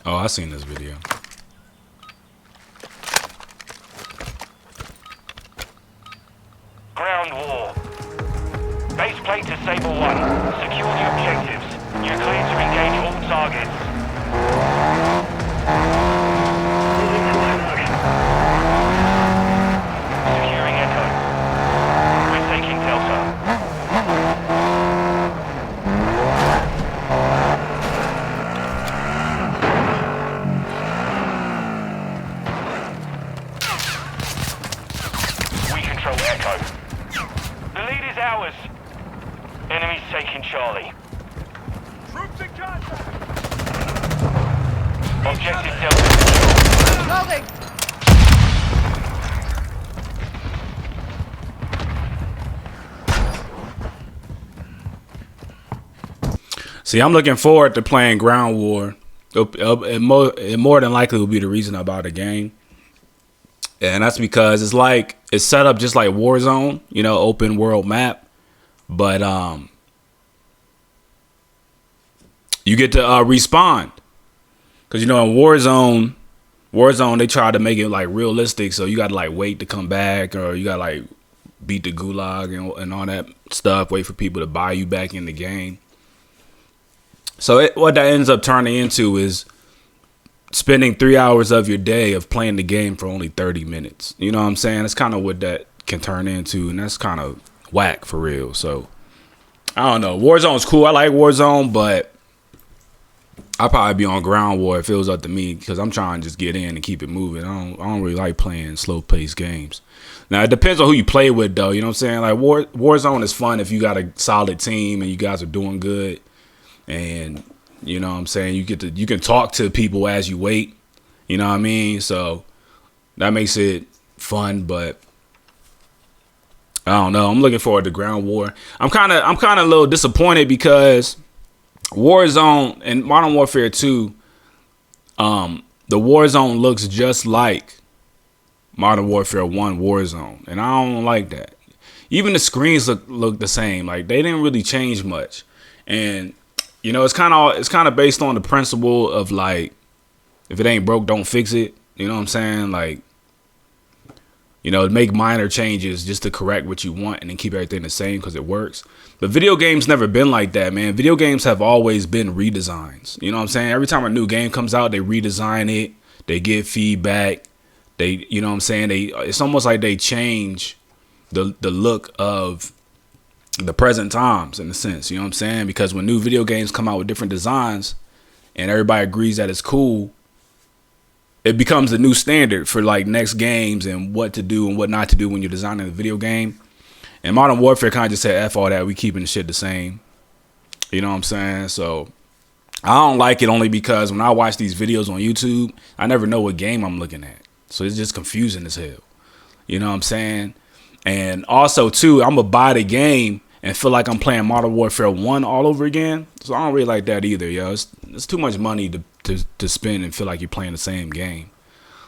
Oh, I seen this video. Ground war. Base plate to Sabre 1. Secure the objectives. You're clear to engage all targets. Securing Echo. We're taking Delta. We control Echo. The lead is ours. Enemy's taking Charlie. Troops in contact! Objective Delta. Loading! See, I'm looking forward to playing Ground War. It more than likely will be the reason I bought the game. And that's because it's set up just like Warzone, open world map. But you get to respawn. Because, in Warzone, they try to make it like realistic. So you got to like wait to come back, or you got to like beat the gulag and all that stuff. Wait for people to buy you back in the game. So what that ends up turning into is spending 3 hours of your day of playing the game for only 30 minutes. You know what I'm saying? That's kind of what that can turn into, and that's kind of whack for real. So I don't know. Warzone's cool. I like Warzone, but I'll probably be on Ground War if it was up to me, because I'm trying to just get in and keep it moving. I don't really like playing slow-paced games. Now, it depends on who you play with, though. You know what I'm saying? Like, Warzone is fun if you got a solid team and you guys are doing good. And, you know what I'm saying, you can talk to people as you wait. You know what I mean? So that makes it fun, but I don't know. I'm looking forward to Ground War. I'm kind of a little disappointed because Warzone and Modern Warfare 2, the Warzone looks just like Modern Warfare 1 Warzone, and I don't like that. Even the screens look the same. Like, they didn't really change much. And it's kind of based on the principle of, like, if it ain't broke, don't fix it. You know what I'm saying? Like, make minor changes just to correct what you want and then keep everything the same because it works. But video games never been like that, man. Video games have always been redesigns. You know what I'm saying? Every time a new game comes out, they redesign it. They give feedback. You know what I'm saying? It's almost like they change the look of the present times, in a sense. You know what I'm saying? Because when new video games come out with different designs and everybody agrees that it's cool, it becomes the new standard for like next games and what to do and what not to do when you're designing a video game. And Modern Warfare kind of just said, F all that, we keeping the shit the same. You know what I'm saying? So I don't like it only because when I watch these videos on YouTube, I never know what game I'm looking at. So it's just confusing as hell. You know what I'm saying? And also, too, I'm going to buy the game and feel like I'm playing Modern Warfare 1 all over again. So I don't really like that either, yo. It's too much money to spend and feel like you're playing the same game.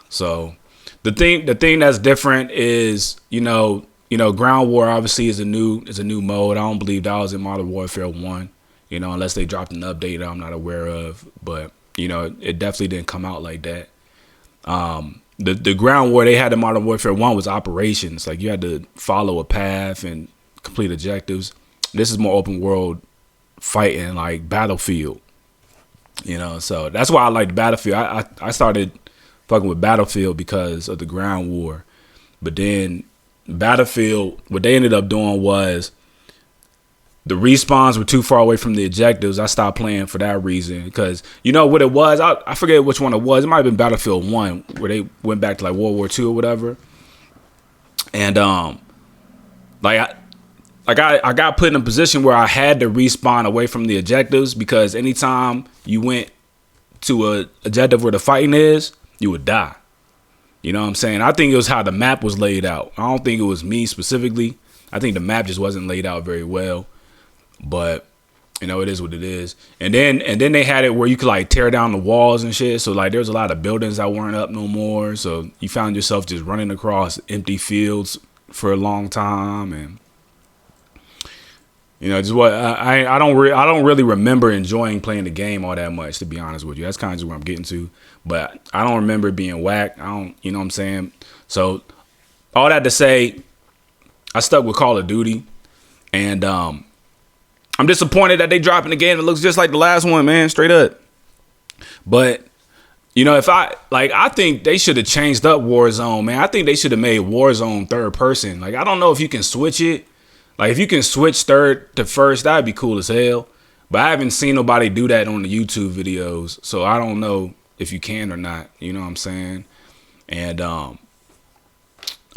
So the thing that's different is, Ground War obviously is a new mode. I don't believe that was in Modern Warfare 1, unless they dropped an update that I'm not aware of. But, it definitely didn't come out like that. The Ground War they had in Modern Warfare 1 was operations. Like, you had to follow a path and complete objectives. This is more open world fighting, like Battlefield. So that's why I like Battlefield. I started fucking with Battlefield because of the Ground War. But then Battlefield, what they ended up doing was the respawns were too far away from the objectives. I stopped playing for that reason because you know what it was? I forget which one it was. It might have been Battlefield 1 where they went back to like World War II or whatever. And I got put in a position where I had to respawn away from the objectives because anytime you went to a objective where the fighting is, you would die. You know what I'm saying? I think it was how the map was laid out. I don't think it was me specifically. I think the map just wasn't laid out very well. But it is what it is. And then they had it where you could like tear down the walls and shit. So like there's a lot of buildings that weren't up no more. So you found yourself just running across empty fields for a long time, and You know, just what I don't really remember enjoying playing the game all that much, to be honest with you. That's kind of just where I'm getting to. But I don't remember it being whack. I don't, you know what I'm saying? So all that to say, I stuck with Call of Duty, and I'm disappointed that they dropping a game that looks just like the last one, man, straight up. But you know, I think they should have changed up Warzone, man. I think they should have made Warzone third person. Like, I don't know if you can switch it. Like, if you can switch third to first, that'd be cool as hell. But I haven't seen nobody do that on the YouTube videos, so I don't know if you can or not. You know what I'm saying? And I'm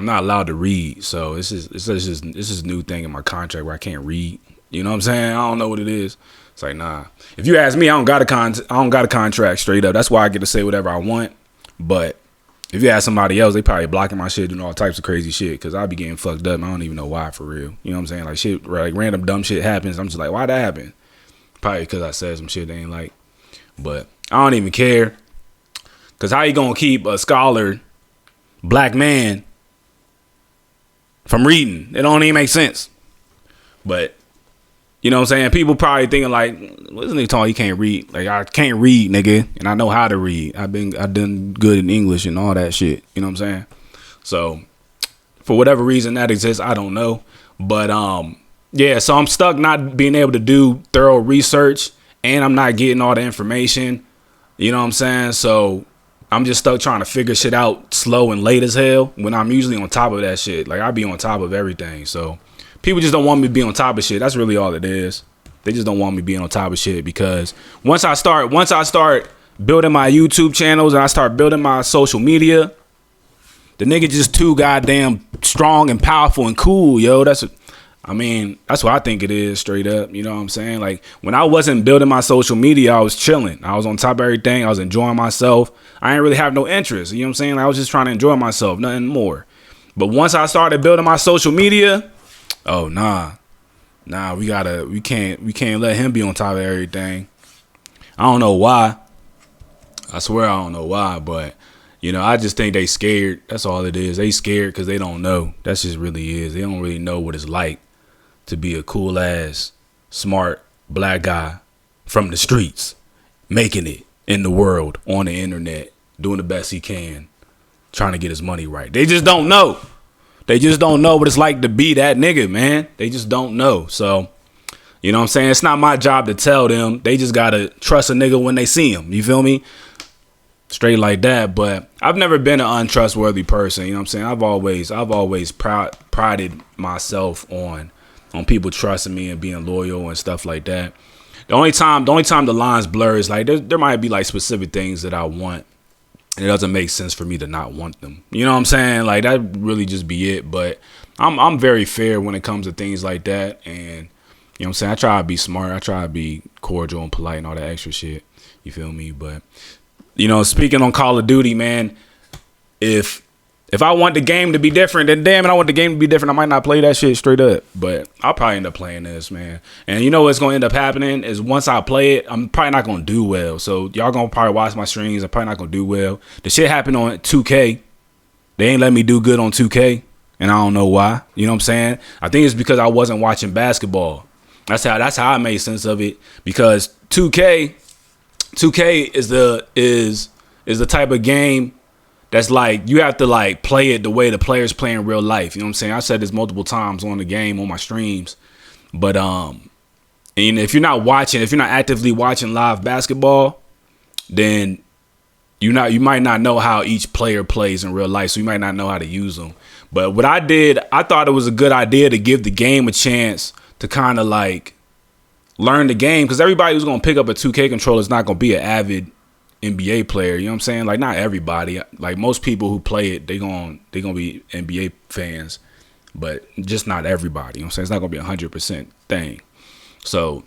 not allowed to read, so this is a new thing in my contract where I can't read. You know what I'm saying? I don't know what it is. It's like, nah. If you ask me, I don't got a contract straight up. That's why I get to say whatever I want. But if you ask somebody else, they probably blocking my shit, doing all types of crazy shit, because I be getting fucked up and I don't even know why, for real. You know what I'm saying? Like, shit, like random dumb shit happens. I'm just like, why'd that happen? Probably because I said some shit they ain't like. But I don't even care. Because how you going to keep a scholar, black man, from reading? It don't even make sense. But, you know what I'm saying? People probably thinking like, what's this nigga talking? He can't read. Like, I can't read, nigga, and I know how to read. I've done good in English and all that shit. You know what I'm saying? So, for whatever reason that exists, I don't know. But yeah. So I'm stuck not being able to do thorough research, and I'm not getting all the information. You know what I'm saying? So I'm just stuck trying to figure shit out slow and late as hell when I'm usually on top of that shit. Like, I be on top of everything. So people just don't want me to be on top of shit. That's really all it is. They just don't want me being on top of shit, because once I start building my YouTube channels and I start building my social media, the nigga just too goddamn strong and powerful and cool, yo. That's what I think it is, straight up. You know what I'm saying? Like, when I wasn't building my social media, I was chilling. I was on top of everything. I was enjoying myself. I didn't really have no interest. You know what I'm saying? Like, I was just trying to enjoy myself, nothing more. But once I started building my social media, oh, nah, we can't let him be on top of everything. I don't know why. I swear I don't know why, but, you know, I just think they scared. That's all it is. They scared because they don't know. That's just really is. They don't really know what it's like to be a cool ass, smart black guy from the streets, making it in the world, on the internet, doing the best he can, trying to get his money right. They just don't know. They just don't know what it's like to be that nigga, man. They just don't know. So, you know what I'm saying? It's not my job to tell them. They just got to trust a nigga when they see him. You feel me? Straight like that. But I've never been an untrustworthy person. You know what I'm saying? I've always prided myself on people trusting me and being loyal and stuff like that. The only time the lines blur is like there might be like specific things that I want, and it doesn't make sense for me to not want them. You know what I'm saying? Like, that really just be it. But I'm very fair when it comes to things like that. And, you know what I'm saying? I try to be smart. I try to be cordial and polite and all that extra shit. You feel me? But, you know, speaking on Call of Duty, man, if I want the game to be different, then damn it, I want the game to be different. I might not play that shit straight up, but I'll probably end up playing this, man. And you know what's going to end up happening is once I play it, I'm probably not going to do well. So y'all going to probably watch my streams. I'm probably not going to do well. The shit happened on 2K. They ain't let me do good on 2K, and I don't know why. You know what I'm saying? I think it's because I wasn't watching basketball. That's how I made sense of it, because 2K is the type of game that's like, you have to like play it the way the players play in real life. You know what I'm saying? I said this multiple times on the game, on my streams. But and if you're not actively watching live basketball, then you might not know how each player plays in real life. So you might not know how to use them. But what I did, I thought it was a good idea to give the game a chance to kind of like learn the game, because everybody who's going to pick up a 2K controller is not going to be an avid NBA player. You know what I'm saying? Like, not everybody. Like, most people who play it, they gonna be NBA fans, but just not everybody. You know what I'm saying? It's not gonna be 100% thing. So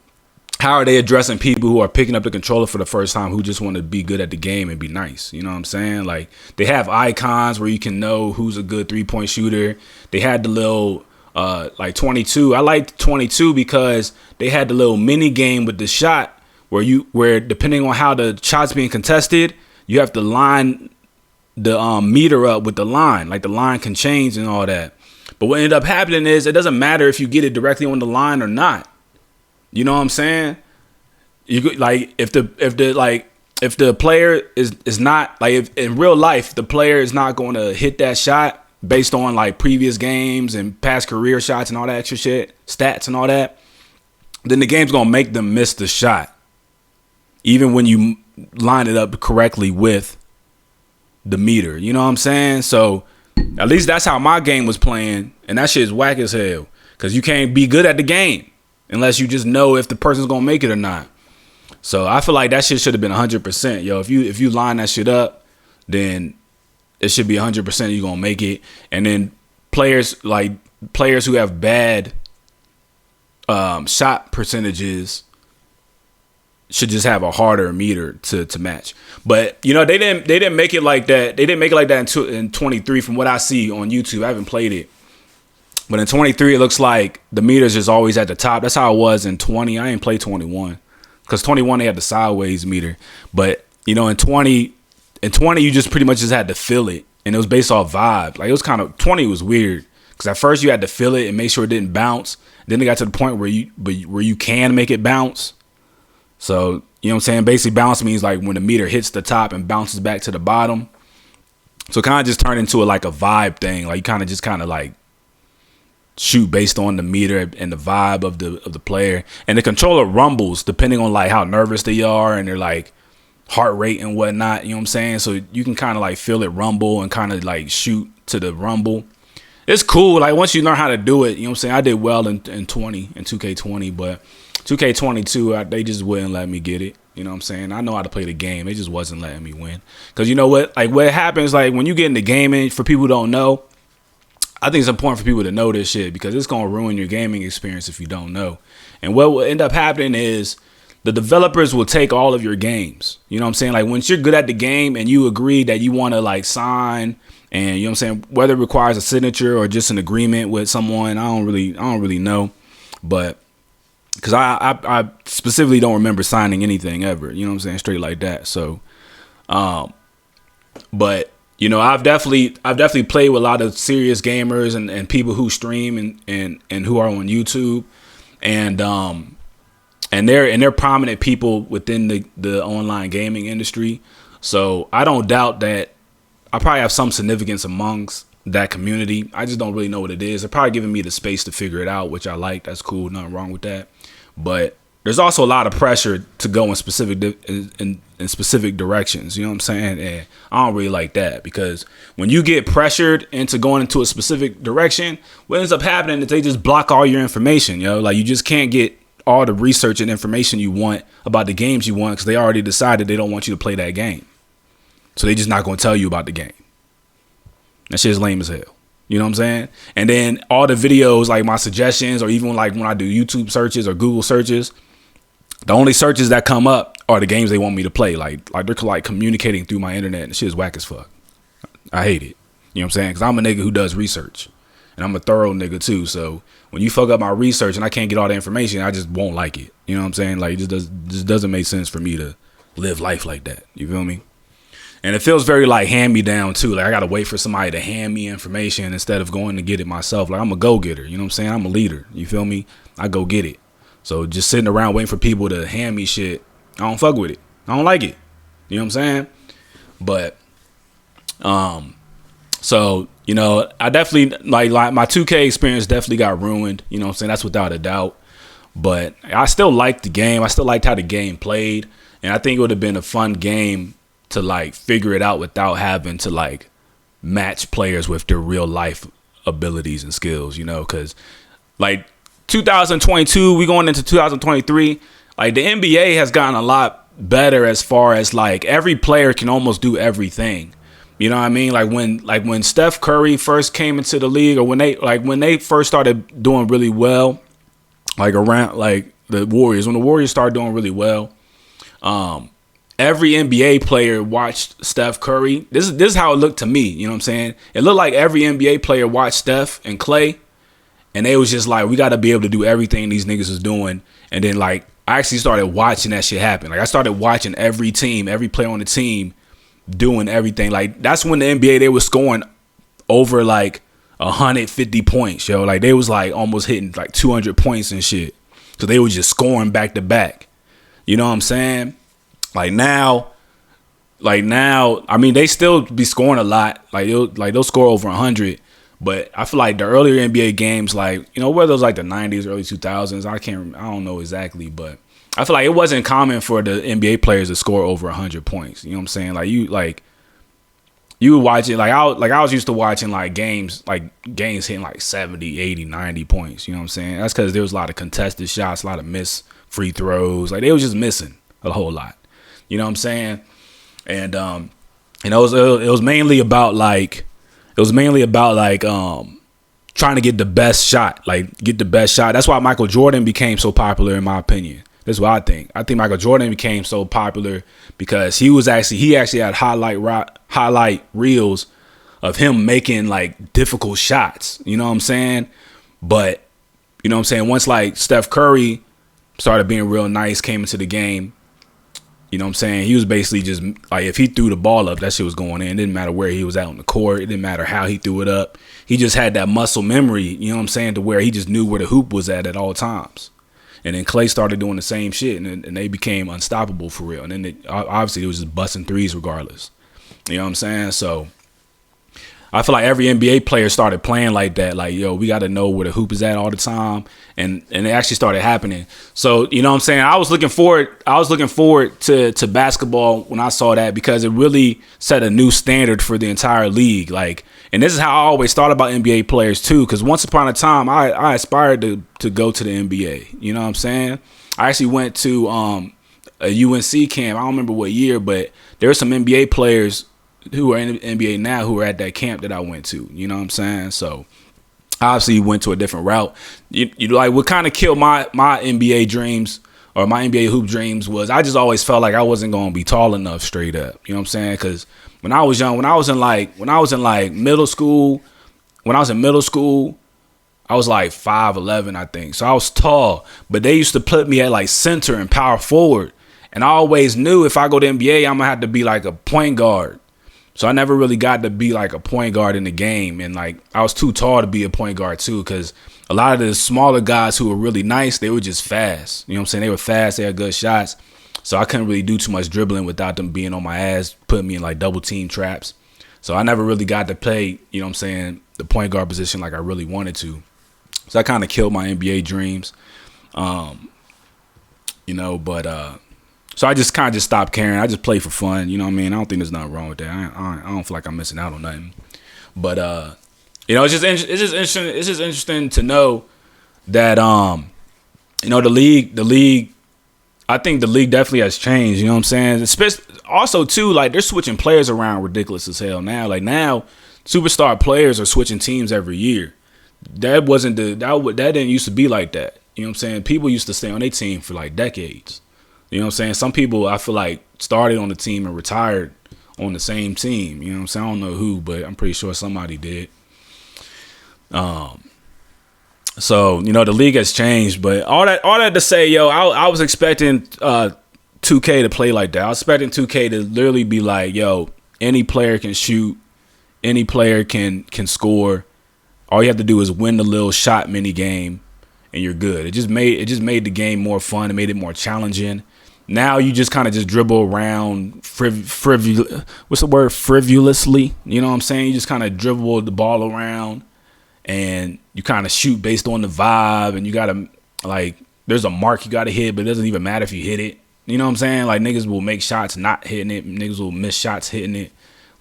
how are they addressing people who are picking up the controller for the first time, who just want to be good at the game and be nice? You know what I'm saying? Like, they have icons where you can know who's a good 3-point shooter. They had the little like 22. I liked 22 because they had the little mini game with the shot, where depending on how the shot's being contested, you have to line the meter up with the line. Like, the line can change and all that. But what ended up happening is, it doesn't matter if you get it directly on the line or not. You know what I'm saying? You could, like, if the player is not, like, if in real life the player is not going to hit that shot based on like previous games and past career shots and all that extra shit, stats and all that, then the game's gonna make them miss the shot, even when you line it up correctly with the meter. You know what I'm saying? So at least that's how my game was playing, and that shit is whack as hell, because you can't be good at the game unless you just know if the person's gonna make it or not. So I feel like that shit should have been 100%. Yo, if you line that shit up, then it should be 100% you're gonna make it. And then players who have bad shot percentages should just have a harder meter to match. But you know, they didn't make it like that. They didn't make it like that in 23 from what I see on YouTube. I haven't played it. But in 23 it looks like the meter's just always at the top. That's how it was in 20. I didn't play 21. Because 21 they had the sideways meter. But you know, in 20 you just pretty much just had to feel it. And it was based off vibe. Like, it was kind of, 20 was weird. Because at first you had to feel it and make sure it didn't bounce. Then it got to the point where you can make it bounce. So, you know what I'm saying? Basically, bounce means like when the meter hits the top and bounces back to the bottom. So it kind of just turned into like a vibe thing. Like, you kind of like shoot based on the meter and the vibe of the player. And the controller rumbles depending on like how nervous they are and their like heart rate and whatnot. You know what I'm saying? So you can kind of like feel it rumble and kind of like shoot to the rumble. It's cool. Like, once you learn how to do it, you know what I'm saying? I did well in 20, in 2K20, but 2K22, they just wouldn't let me get it. You know what I'm saying? I know how to play the game. They just wasn't letting me win. Because you know what? Like, what happens, like, when you get into gaming, for people who don't know, I think it's important for people to know this shit, because it's going to ruin your gaming experience if you don't know. And what will end up happening is the developers will take all of your games. You know what I'm saying? Like, once you're good at the game and you agree that you want to, like, sign, and you know what I'm saying, whether it requires a signature or just an agreement with someone, I don't really know. But because I specifically don't remember signing anything ever, you know what I'm saying, straight like that. So, but you know, I've definitely played with a lot of serious gamers and people who stream and who are on YouTube, and they're prominent people within the online gaming industry. So I don't doubt that I probably have some significance amongst that community. I just don't really know what it is. They're probably giving me the space to figure it out, which I like. That's cool. Nothing wrong with that. But there's also a lot of pressure to go in specific directions. You know what I'm saying? And I don't really like that, because when you get pressured into going into a specific direction, what ends up happening is they just block all your information. Yo, like, you just can't get all the research and information you want about the games you want, because they already decided they don't want you to play that game. So they just not going to tell you about the game. That shit is lame as hell. You know what I'm saying? And then all the videos, like my suggestions, or even like when I do YouTube searches or Google searches, the only searches that come up are the games they want me to play. Like they're like communicating through my internet, and shit is whack as fuck. I hate it. You know what I'm saying? Because I'm a nigga who does research, and I'm a thorough nigga too. So when you fuck up my research and I can't get all the information, I just won't like it. You know what I'm saying? Like, it just doesn't make sense for me to live life like that. You feel me? And it feels very like hand me down too. Like, I gotta wait for somebody to hand me information instead of going to get it myself. Like, I'm a go-getter. You know what I'm saying? I'm a leader. You feel me? I go get it. So just sitting around waiting for people to hand me shit, I don't fuck with it. I don't like it. You know what I'm saying? But so, you know, I definitely like my 2K experience definitely got ruined. You know what I'm saying? That's without a doubt. But I still liked the game. I still liked how the game played. And I think it would have been a fun game to like figure it out without having to like match players with their real life abilities and skills, you know, because like 2022, we going into 2023, like the NBA has gotten a lot better as far as like every player can almost do everything. You know what I mean? Like when Steph Curry first came into the league, or when they first started doing really well, like around like the Warriors, when the Warriors started doing really well, every NBA player watched Steph Curry. This is how it looked to me. You know what I'm saying? It looked like every NBA player watched Steph and Clay, and they was just like, we got to be able to do everything these niggas is doing. And then like I actually started watching that shit happen. Like, I started watching every team, every player on the team doing everything. Like, that's when the NBA, they was scoring over like 150 points, yo. Like, they was like almost hitting like 200 points and shit. because they were just scoring back to back. You know what I'm saying? Like now, I mean, they still be scoring a lot. Like they'll score over 100. But I feel like the earlier NBA games, like, you know, whether it was like the 90s, early 2000s, I don't know exactly, but I feel like it wasn't common for the NBA players to score over 100 points. You know what I'm saying? You would watch it, I was used to watching games hitting like 70, 80, 90 points. You know what I'm saying? That's because there was a lot of contested shots, a lot of missed free throws. Like, they was just missing a whole lot. You know what I'm saying? And it was mainly about trying to get the best shot. That's why Michael Jordan became so popular, in my opinion. That's what I think. I think Michael Jordan became so popular because he actually had highlight reels of him making like difficult shots. You know what I'm saying? But you know what I'm saying? Once like Steph Curry started being real nice, came into the game, you know what I'm saying? He was basically just like, if he threw the ball up, that shit was going in. It didn't matter where he was out on the court. It didn't matter how he threw it up. He just had that muscle memory, you know what I'm saying, to where he just knew where the hoop was at all times. And then Clay started doing the same shit, and they became unstoppable for real. And then obviously it was just busting threes regardless. You know what I'm saying? So I feel like every NBA player started playing like that. Like, yo, we got to know where the hoop is at all the time. And it actually started happening. So, you know what I'm saying? I was looking forward to basketball when I saw that, because it really set a new standard for the entire league. Like, and this is how I always thought about NBA players too, because once upon a time I aspired to go to the NBA. You know what I'm saying? I actually went to a UNC camp. I don't remember what year, but there were some NBA players who are in the NBA now who are at that camp that I went to. You know what I'm saying? So obviously went to a different route. You like, what kind of killed my NBA dreams, or my NBA hoop dreams, was I just always felt like I wasn't going to be tall enough straight up. You know what I'm saying? Because when I was young, when I was in middle school, I was like 5'11", I think. So I was tall, but they used to put me at like center and power forward. And I always knew if I go to NBA, I'm going to have to be like a point guard. So I never really got to be like a point guard in the game. And like, I was too tall to be a point guard too, because a lot of the smaller guys who were really nice, they were just fast. You know what I'm saying? They were fast. They had good shots. So I couldn't really do too much dribbling without them being on my ass, putting me in like double team traps. So I never really got to play, you know what I'm saying, the point guard position like I really wanted to. So that kind of killed my NBA dreams. So I just kind of stopped caring. I just play for fun. You know what I mean? I don't think there's nothing wrong with that. I don't feel like I'm missing out on nothing. But it's just interesting to know that the league. I think the league definitely has changed. You know what I'm saying? Also too, like, they're switching players around ridiculous as hell now. Like, now superstar players are switching teams every year. That didn't used to be like that. You know what I'm saying? People used to stay on their team for like decades. You know what I'm saying? Some people, I feel like, started on the team and retired on the same team. You know what I'm saying? I don't know who, but I'm pretty sure somebody did. So, you know, the league has changed. But all that to say, yo, I was expecting 2K to play like that. I was expecting 2K to literally be like, yo, any player can shoot. Any player can score. All you have to do is win the little shot mini game, and you're good. It just made the game more fun. It made it more challenging. Now you just kind of just dribble around frivolously. You know what I'm saying? You just kind of dribble the ball around, and you kind of shoot based on the vibe. And you got to, like, there's a mark you got to hit, but it doesn't even matter if you hit it. You know what I'm saying? Like, niggas will make shots not hitting it. Niggas will miss shots hitting it.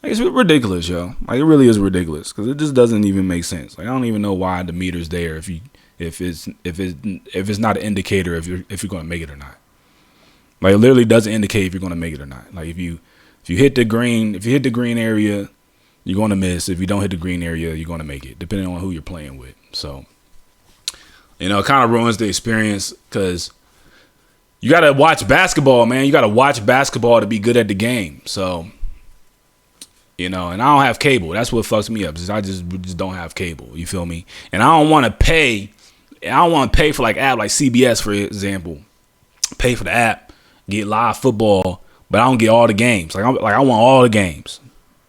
Like, it's ridiculous, yo. Like, it really is ridiculous, because it just doesn't even make sense. Like, I don't even know why the meter's there if it's not an indicator if you're going to make it or not. Like, it literally doesn't indicate if you're going to make it or not. Like, if you hit the green area, you're going to miss. If you don't hit the green area, you're going to make it, depending on who you're playing with. So, you know, it kind of ruins the experience, because you got to watch basketball, man. You got to watch basketball to be good at the game. So, you know, and I don't have cable. That's what fucks me up, is I just don't have cable. You feel me? And I don't want to pay. I don't want to pay for like app like CBS, for example. Pay for the app, get live football, but I don't get all the games. I want all the games.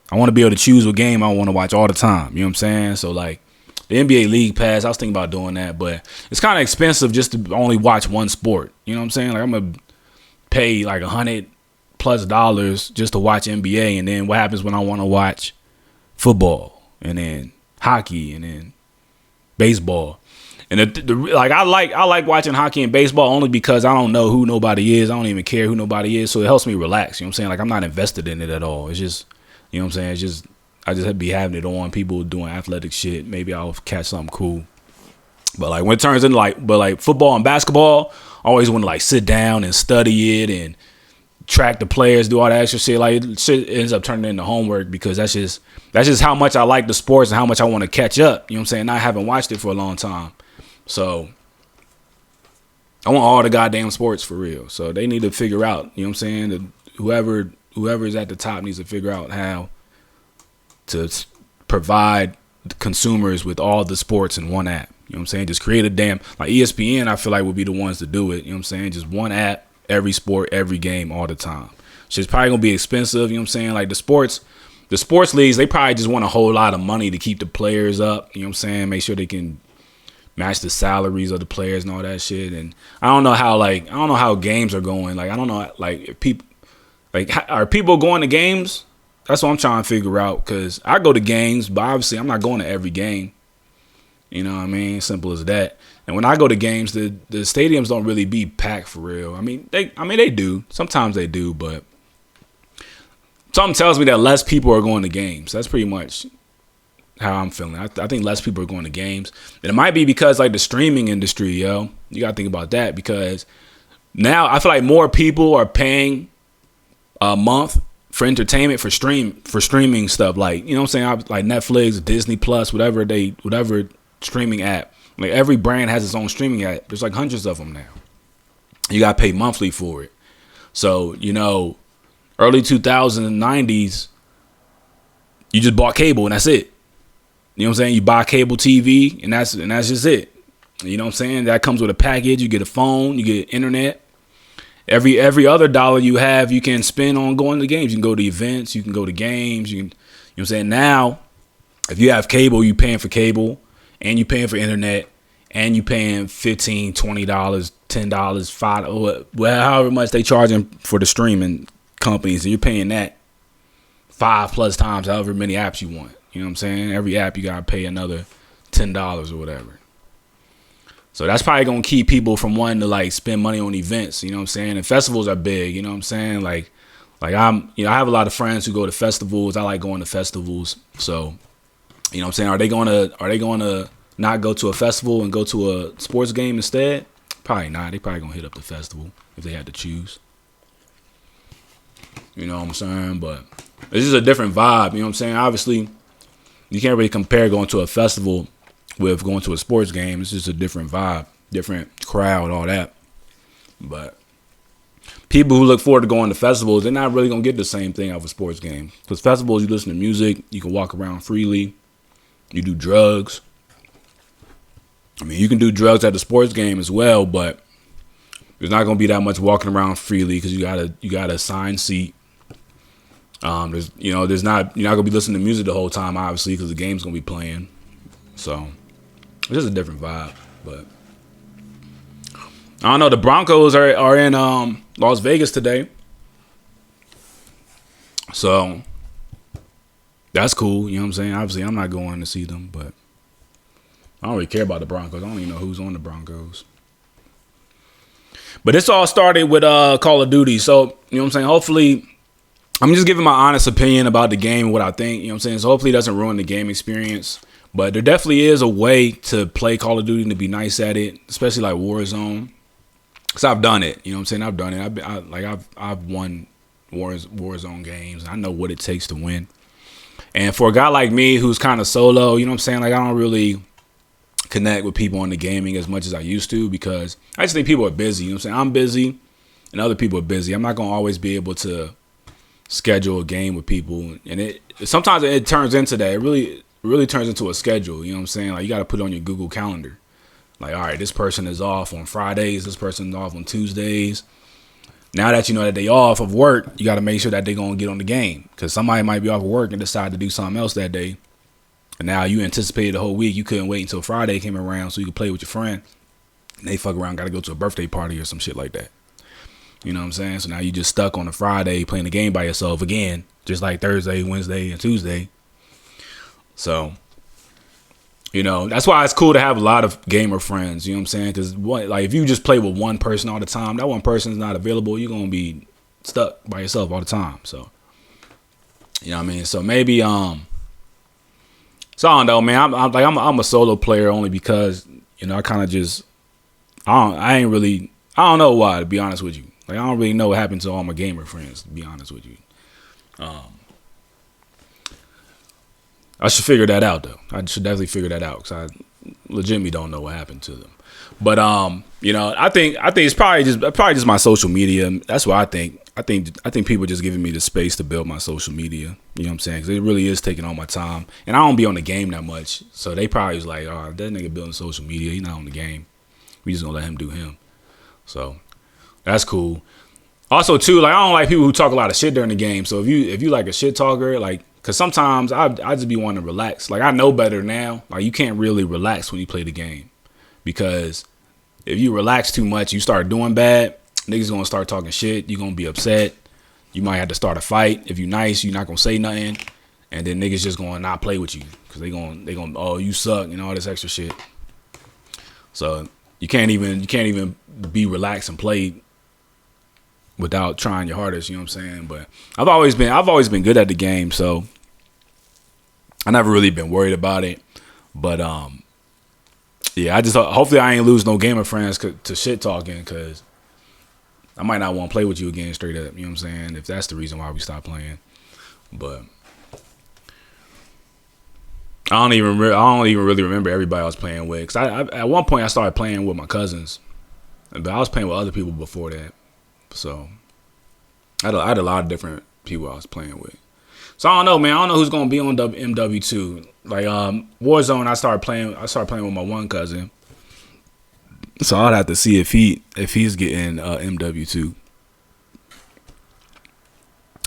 I want to be able to choose what game I want to watch all the time. You know what I'm saying? So, like, the NBA League Pass. I was thinking about doing that, but it's kind of expensive just to only watch one sport. You know what I'm saying? Like I'm gonna pay like $100+ just to watch NBA, and then what happens when I want to watch football and then hockey and then baseball? And like I like watching hockey and baseball only because I don't know who nobody is. I don't even care who nobody is, so it helps me relax. You know what I'm saying? Like I'm not invested in it at all. It's just, you know what I'm saying? It's just I just have to be having it on. People doing athletic shit. Maybe I'll catch something cool. But like when it turns into like football and basketball, I always want to like sit down and study it and track the players, do all that extra shit. Like shit ends up turning into homework because that's just how much I like the sports and how much I want to catch up. You know what I'm saying? I haven't watched it for a long time. So I want all the goddamn sports for real. So they need to figure out, you know what I'm saying? Whoever is at the top needs to figure out how to provide consumers with all the sports in one app. You know what I'm saying? Just create a damn, like ESPN, I feel like would be the ones to do it. You know what I'm saying? Just one app, every sport, every game, all the time. Shit's probably gonna be expensive, you know what I'm saying? Like the sports leagues, they probably just want a whole lot of money to keep the players up, you know what I'm saying? Make sure they can match the salaries of the players and all that shit. And I don't know how games are going. Like I don't know, like if people, like are people going to games? That's what I'm trying to figure out, because I go to games, but obviously I'm not going to every game. You know what I mean? Simple as that. And when I go to games, the stadiums don't really be packed for real. I mean they do. Sometimes they do, but something tells me that less people are going to games. That's pretty much how I'm feeling. I think less people are going to games. And it might be because like the streaming industry, yo. You gotta think about that, because now I feel like more people are paying a month for entertainment for streaming stuff, like, you know what I'm saying, like Netflix, Disney Plus, whatever streaming app. Like every brand has its own streaming app. There's like hundreds of them now. You gotta pay monthly for it. So, you know, early 2090s, you just bought cable and that's it. You know what I'm saying? You buy cable TV and that's just it. You know what I'm saying? That comes with a package. You get a phone, you get internet. Every other dollar you have, you can spend on going to games. You can go to events, you can go to games. You know what I'm saying? Now, if you have cable, you paying for cable, and you paying for internet, and you paying $15, $20, $10, $5, well, however much they charging for the streaming companies, and you're paying that 5+ times, however many apps you want. You know what I'm saying? Every app you gotta pay another $10 or whatever. So that's probably gonna keep people from wanting to like spend money on events. You know what I'm saying? And festivals are big. You know what I'm saying? Like I have a lot of friends who go to festivals. I like going to festivals. So, you know what I'm saying? Are they gonna not go to a festival and go to a sports game instead? Probably not. They probably gonna hit up the festival if they had to choose. You know what I'm saying? But it's just a different vibe. You know what I'm saying? Obviously, you can't really compare going to a festival with going to a sports game. It's just a different vibe, different crowd, all that. But people who look forward to going to festivals, they're not really going to get the same thing out of a sports game. Because festivals, you listen to music, you can walk around freely, you do drugs. I mean, you can do drugs at the sports game as well, but there's not going to be that much walking around freely because you got a assigned seat. You're not gonna be listening to music the whole time, obviously, because the game's gonna be playing. So it's just a different vibe. But I don't know. The Broncos are in Las Vegas today, so that's cool. You know what I'm saying? Obviously, I'm not going to see them, but I don't really care about the Broncos. I don't even know who's on the Broncos. But this all started with Call of Duty. So, you know what I'm saying? Hopefully, I'm just giving my honest opinion about the game and what I think. You know what I'm saying? So hopefully it doesn't ruin the game experience. But there definitely is a way to play Call of Duty and to be nice at it, especially like Warzone. Because I've done it. You know what I'm saying? I've done it. I've won Warzone games. I know what it takes to win. And for a guy like me who's kind of solo, you know what I'm saying? Like I don't really connect with people on the gaming as much as I used to, because I just think people are busy. You know what I'm saying? I'm busy and other people are busy. I'm not going to always be able to schedule a game with people, and sometimes it turns into that. It really turns into a schedule. You know what I'm saying? Like you got to put it on your Google Calendar. Like, all right, this person is off on Fridays. This person is off on Tuesdays. Now that you know that they off of work, you got to make sure that they're gonna get on the game, because somebody might be off of work and decide to do something else that day, And now you anticipated the whole week. You couldn't wait until Friday came around so you could play with your friend. And they fuck around, got to go to a birthday party or some shit like that. You know what I'm saying? So now you just stuck on a Friday playing the game by yourself again, just like Thursday, Wednesday, and Tuesday. So, you know, that's why it's cool to have a lot of gamer friends. You know what I'm saying? Because like if you just play with one person all the time, that one person's not available. You're gonna be stuck by yourself all the time. So, you know what I mean? So maybe so I don't know, man. I'm a solo player only because, you know, I kind of just I don't know why, to be honest with you. Like I don't really know what happened to all my gamer friends, to be honest with you. I should figure that out though. I should definitely figure that out because I legitimately don't know what happened to them. But you know, I think it's probably just my social media. That's what I think. I think people are just giving me the space to build my social media. You know what I'm saying? Because it really is taking all my time, and I don't be on the game that much. So they probably was like, "Oh, that nigga building social media. He's not on the game. We just gonna let him do him." So that's cool. Also, too, like I don't like people who talk a lot of shit during the game. So if you like a shit talker, like, cause sometimes I just be wanting to relax. Like I know better now. Like you can't really relax when you play the game, because if you relax too much, you start doing bad. Niggas gonna start talking shit. You gonna be upset. You might have to start a fight. If you nice, you're not gonna say nothing, and then niggas just gonna not play with you because they gonna oh you suck and all this extra shit. So you can't even be relaxed and play without trying your hardest. You know what I'm saying? But I've always been good at the game, so I never really been worried about it. But yeah, I just hopefully I ain't lose no gamer friends to shit talking, because I might not want to play with you again straight up. You know what I'm saying? If that's the reason why we stopped playing. But I don't even really remember everybody I was playing with. Cause I at one point I started playing with my cousins, but I was playing with other people before that. So I had a lot of different people I was playing with. So I don't know, man. I don't know who's gonna be on MW2. Like Warzone, I started playing with my one cousin. So I'd have to see if he's getting MW2.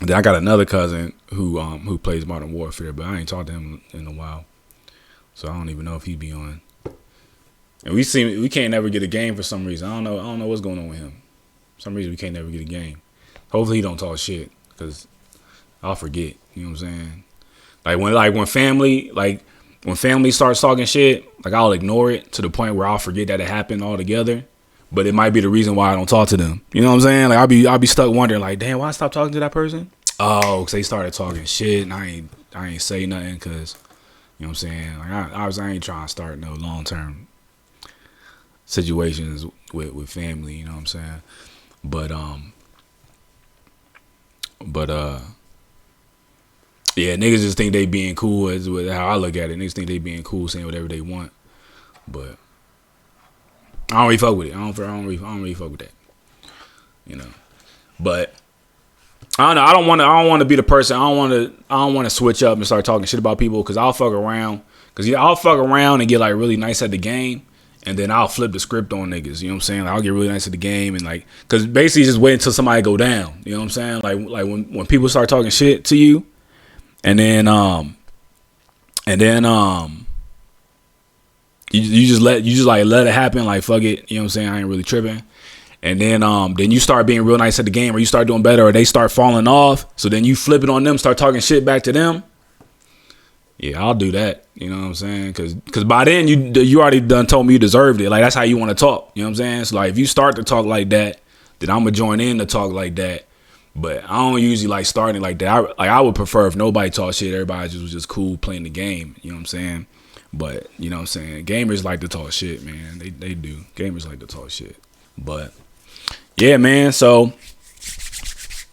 Then I got another cousin who plays Modern Warfare, but I ain't talked to him in a while, so I don't even know if he be on. And we can't never get a game for some reason. I don't know what's going on with him. For some reason we can't never get a game. Hopefully he don't talk shit, because I'll forget. You know what I'm saying? When family starts talking shit, like I'll ignore it to the point where I'll forget that it happened altogether. But it might be the reason why I don't talk to them. You know what I'm saying? Like I'll be stuck wondering, like, damn, why I stopped talking to that person? Oh, because they started talking shit and I ain't say nothing, because, you know what I'm saying? Like I ain't trying to start no long term situations with family. You know what I'm saying? But yeah, niggas just think they being cool, is how I look at it. Niggas think they being cool, saying whatever they want. But I don't really fuck with it. I don't really fuck with that. You know. But I don't know. I don't want to be the person. I don't want to switch up and start talking shit about people, because I'll fuck around. Because I'll fuck around and get like really nice at the game, and then I'll flip the script on niggas. You know what I'm saying? Like, I'll get really nice at the game, and like, because basically just wait until somebody go down. You know what I'm saying? Like when people start talking shit to you. And then you just let it happen, like fuck it, you know what I'm saying? I ain't really tripping. And then you start being real nice at the game, or you start doing better, or they start falling off. So then you flip it on them, start talking shit back to them. Yeah, I'll do that. You know what I'm saying? Because by then you already done told me you deserved it. Like that's how you want to talk. You know what I'm saying? So like if you start to talk like that, then I'm gonna join in to talk like that. But I don't usually like starting like that. I would prefer if nobody talked shit, everybody was just cool playing the game. You know what I'm saying? But, you know what I'm saying? Gamers like to talk shit, man. They do. Gamers like to talk shit. But, yeah, man. So,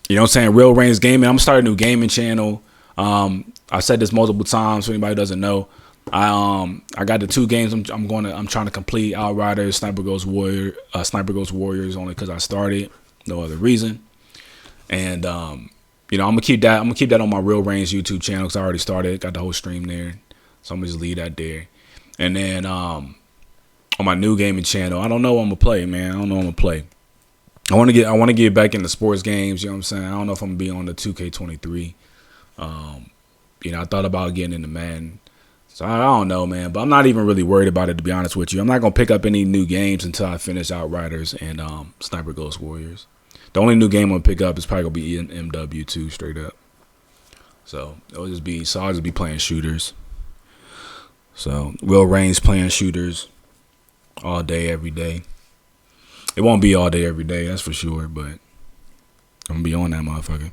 you know what I'm saying? Real Range Gaming. I'm starting a new gaming channel. I've said this multiple times, so anybody doesn't know. I got the 2 games I'm trying to complete. Outriders, Sniper Ghost Warriors, only because I started. No other reason. And you know, I'm gonna keep that on my Real Range YouTube channel, because I already started, got the whole stream there, so I'm gonna just leave that there. And then on my new gaming channel, I don't know what I'm gonna play, man. I don't know what I'm gonna play. I want to get back into sports games. You know what I'm saying? I don't know if I'm gonna be on the 2K23. You know, I thought about getting into Madden, So I don't know, man. But I'm not even really worried about it, to be honest with you. I'm not gonna pick up any new games until I finish Outriders and Sniper Ghost Warriors. The only new game I'm gonna pick up is probably gonna be MW2 straight up. So I'll just be playing shooters. So Will Reigns playing shooters all day, every day. It won't be all day, every day, that's for sure, but I'm gonna be on that motherfucker.